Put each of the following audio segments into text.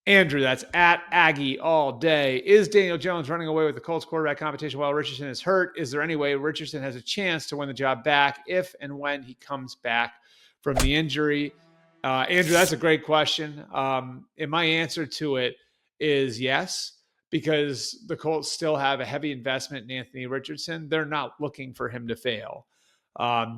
Andrew, that's at Aggie all day. Is Daniel Jones running away with the Colts quarterback competition while Richardson is hurt? Is there any way Richardson has a chance to win the job back if and when he comes back from the injury? Andrew, that's a great question. And my answer to it is yes, because the Colts still have a heavy investment in Anthony Richardson. They're not looking for him to fail.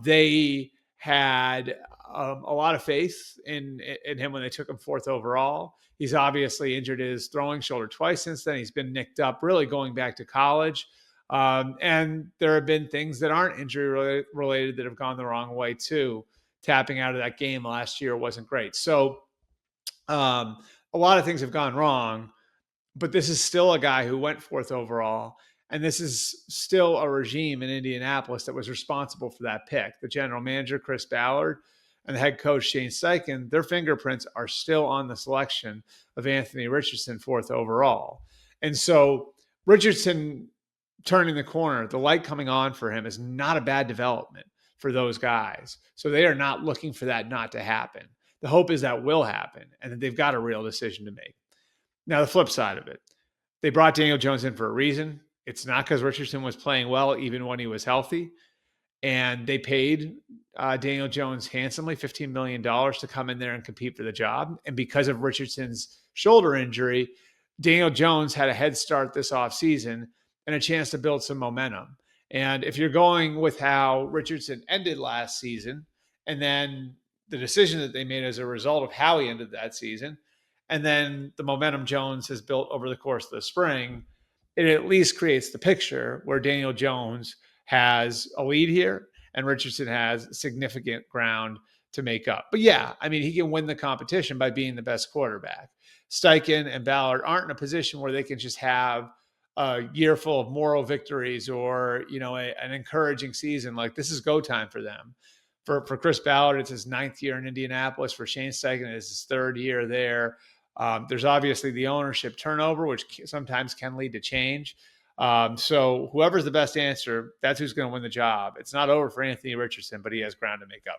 They had a lot of faith in him when they took him fourth overall. He's obviously injured his throwing shoulder twice since then. He's been nicked up really going back to college. And there have been things that aren't injury related that have gone the wrong way too. Tapping out of that game last year wasn't great. So a lot of things have gone wrong, but this is still a guy who went fourth overall. And this is still a regime in Indianapolis that was responsible for that pick. The general manager, Chris Ballard, and the head coach, Shane Steichen, their fingerprints are still on the selection of Anthony Richardson, fourth overall. And so Richardson turning the corner, the light coming on for him is not a bad development for those guys. So they are not looking for that not to happen. The hope is that will happen and that they've got a real decision to make. Now, the flip side of it, they brought Daniel Jones in for a reason. It's not because Richardson was playing well, even when he was healthy. And they paid Daniel Jones handsomely, $15 million to come in there and compete for the job. And because of Richardson's shoulder injury, Daniel Jones had a head start this offseason and a chance to build some momentum. And if you're going with how Richardson ended last season, and then the decision that they made as a result of how he ended that season, and then the momentum Jones has built over the course of the spring, it at least creates the picture where Daniel Jones has a lead here and Richardson has significant ground to make up. But yeah, I mean, he can win the competition by being the best quarterback. Steichen and Ballard aren't in a position where they can just have a year full of moral victories or, an encouraging season. Like, this is go time for them. For Chris Ballard, it's his ninth year in Indianapolis. For Shane Steichen, it's his third year there. There's obviously the ownership turnover, which sometimes can lead to change. So whoever's the best answer, that's who's going to win the job. It's not over for Anthony Richardson, but he has ground to make up.